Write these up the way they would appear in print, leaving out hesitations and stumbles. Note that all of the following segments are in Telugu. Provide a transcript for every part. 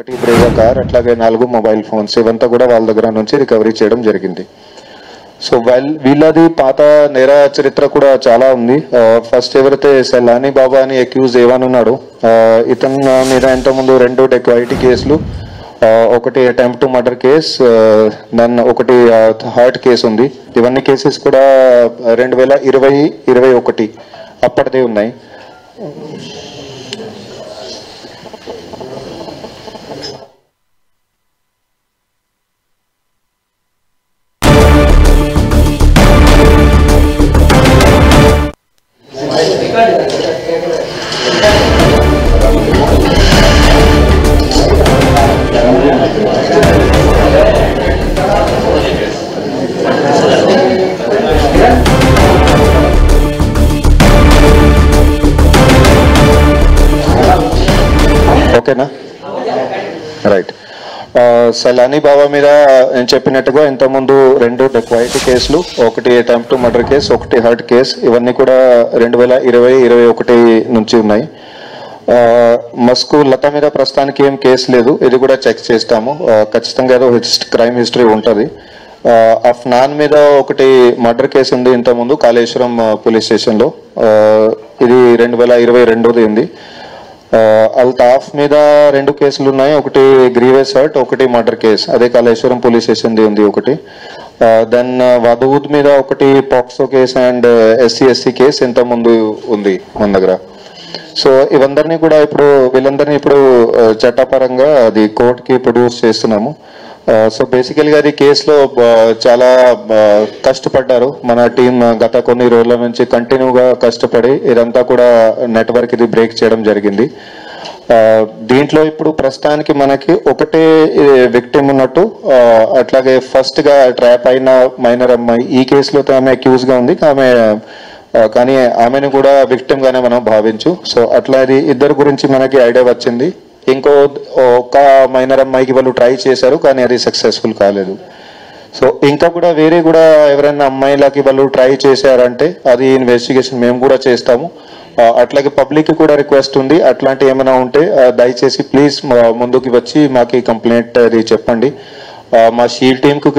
ఒకటి బ్రేజా కార్ అట్లాగే 4 మొబైల్ ఫోన్స్ ఇవంతా కూడా వాళ్ళ దగ్గర నుంచి రికవరీ చేయడం జరిగింది. సో వీళ్ళది పాత నేర చరిత్ర కూడా చాలా ఉంది. ఫస్ట్ ఎవరైతే సలానీ బాబా అని అక్యూజ్ ఏవన్ ఉన్నాడు, ఇతని మీద ఇంతకుముందు 2 డెకాయిటీ కేసులు, ఒకటి attempt to murder case, then ఒకటి హార్ట్ కేసు ఉంది. ఇవన్నీ కేసెస్ కూడా 2020-21 అప్పటిదే ఉన్నాయి. ఓకేనా, రైట్. సలానీ బాబా మీద నేను చెప్పినట్టుగా ఇంతకుముందు 2 డెకాయిటీ కేసులు, ఒకటి అటెంప్ట్ టు మర్డర్ కేసు, ఒకటి హర్ట్ కేసు, ఇవన్నీ కూడా 2020-21 నుంచి ఉన్నాయి. మస్కు లత మీద ప్రస్తుతానికి ఏం కేసు లేదు, ఇది కూడా చెక్ చేస్తాము. ఖచ్చితంగా ఏదో క్రైమ్ హిస్టరీ ఉంటుంది. అఫ్నాన్ మీద ఒకటి మర్డర్ కేసు ఉంది ఇంతకుముందు కాళేశ్వరం పోలీస్ స్టేషన్లో, ఇది 2022 ఉంది. అల్తాఫ్ మీద 2 కేసులు ఉన్నాయి, ఒకటి గ్రీవెస్ హర్ట్, ఒకటి మర్డర్ కేసు, అదే కాళేశ్వరం పోలీస్ స్టేషన్ ఉంది ఒకటి. దెన్ వదూద్ మీద ఒకటి POCSO case and SC/ST case ఇంతకుముందు ఉంది మన దగ్గర. సో వీళ్ళందరినీ ఇప్పుడు చట్టపరంగా అది కోర్టుకి ప్రొడ్యూస్ చేస్తున్నాము. సో బేసికల్గా అది కేసులో చాలా కష్టపడ్డారు మన టీం. గత కొన్ని రోజుల నుంచి కంటిన్యూగా కష్టపడి ఇదంతా కూడా నెట్వర్క్ ఇది బ్రేక్ చేయడం జరిగింది. దీంట్లో ఇప్పుడు ప్రస్తుతానికి మనకి ఒకటే విక్టిమ్ ఉన్నట్టు, అట్లాగే ఫస్ట్ గా ట్రాప్ అయిన మైనర్ అమ్మాయి ఈ కేసులో ఆమె అక్యూజ్ గా ఉంది, కానీ ఆమెను కూడా విక్టిమ్ గానే మనం భావించు. సో అట్లా అది ఇద్దరు గురించి మనకి ఐడియా వచ్చింది. ఒక మైనర్ అమ్మాయికి వాళ్ళు ట్రై చేశారు, కానీ అది సక్సెస్ఫుల్ కాలేదు. సో ఇంకా కూడా వేరే కూడా ఎవరైనా అమ్మాయిలకి వాళ్ళు ట్రై చేశారంటే అది ఇన్వెస్టిగేషన్ మేము కూడా చేస్తాము. అట్లాగే పబ్లిక్ కూడా రిక్వెస్ట్ ఉంది, అట్లాంటి ఏమైనా ఉంటే దయచేసి ప్లీజ్ ముందుకు వచ్చి మాకు కంప్లైంట్ అది చెప్పండి. మా షీల్ టీంకు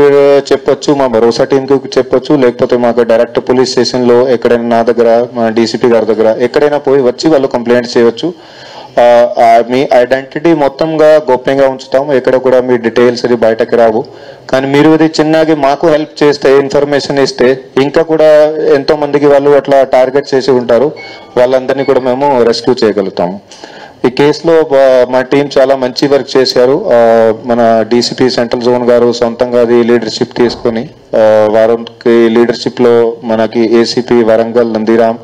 చెప్పొచ్చు, మా భరోసా టీంకు చెప్పొచ్చు, లేకపోతే మాకు డైరెక్ట్ పోలీస్ స్టేషన్లో ఎక్కడైనా నా దగ్గర, మా DCP గారి దగ్గర ఎక్కడైనా పోయి వచ్చి వాళ్ళు కంప్లైంట్ చేయవచ్చు. మీ ఐడెంటిటీ మొత్తంగా గోప్యంగా ఉంచుతాము, ఎక్కడ కూడా మీ డీటెయిల్స్ అది బయటకు రావు. కానీ మీరు ఇది చిన్నగా మాకు హెల్ప్ చేస్తే, ఇన్ఫర్మేషన్ ఇస్తే ఇంకా కూడా ఎంతో మందికి వాళ్ళు అట్లా టార్గెట్ చేసి ఉంటారు, వాళ్ళందరినీ కూడా మేము రెస్క్యూ చేయగలుగుతాము. ఈ కేసులో మా టీం చాలా మంచి వర్క్ చేశారు. మన DCP సెంట్రల్ జోన్ గారు సొంతంగా అది లీడర్షిప్ తీసుకొని వారికి లీడర్షిప్లో మనకి ACP వరంగల్ నందిరామ్,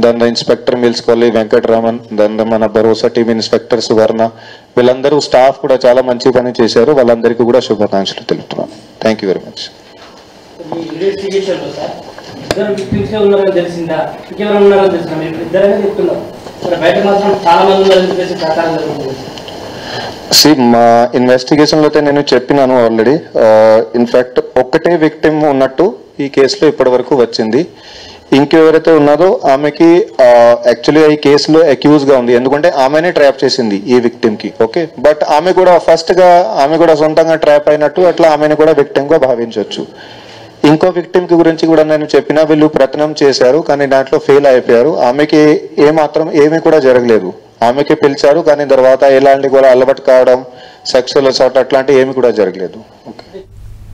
దాని ఇన్స్పెక్టర్ మిల్స్పల్లి వెంకటరామన్, దాని మన భరోసా టీం ఇన్స్పెక్టర్ సువర్ణ, వీళ్ళందరూ స్టాఫ్ కూడా చాలా మంచి పని చేశారు. వాళ్ళందరికీ కూడా శుభాకాంక్షలు తెలుపుతున్నాను. Thank you very much. మా ఇన్వెస్టిగేషన్ లో నేను చెప్పినాను ఆల్రెడీ. ఇన్ఫాక్ట్ ఒక్కటే విక్టిమ్ ఉన్నట్టు ఈ కేసులో ఇప్పటి వరకు వచ్చింది. ఇంకెవరైతే ఉన్నదో ఆమెకి యాక్చువల్లీ ఈ కేసులో అక్యూజ్ గా ఉంది, ఎందుకంటే ఆమెనే ట్రాప్ చేసింది ఈ విక్టిమ్ కి. ఓకే, బట్ ఆమె కూడా ఫస్ట్ గా ఆమె కూడా సొంతంగా ట్రాప్ అయినట్టు అట్లా ఆమెను కూడా విక్టిమ్ గా భావించవచ్చు. ఇంకో విక్టిమ్ కి గురించి కూడా నేను చెప్పినా, వీళ్ళు ప్రయత్నం చేశారు కానీ దాంట్లో ఫెయిల్ అయిపోయారు. ఆమెకి ఏమీ కూడా జరగలేదు. ఆమెకి పిలిచారు కానీ తర్వాత ఎలాంటి కూడా అలవాటు కావడం, సెక్సువల్ అసాల్ట్ అట్లాంటి ఏమి కూడా జరగలేదు.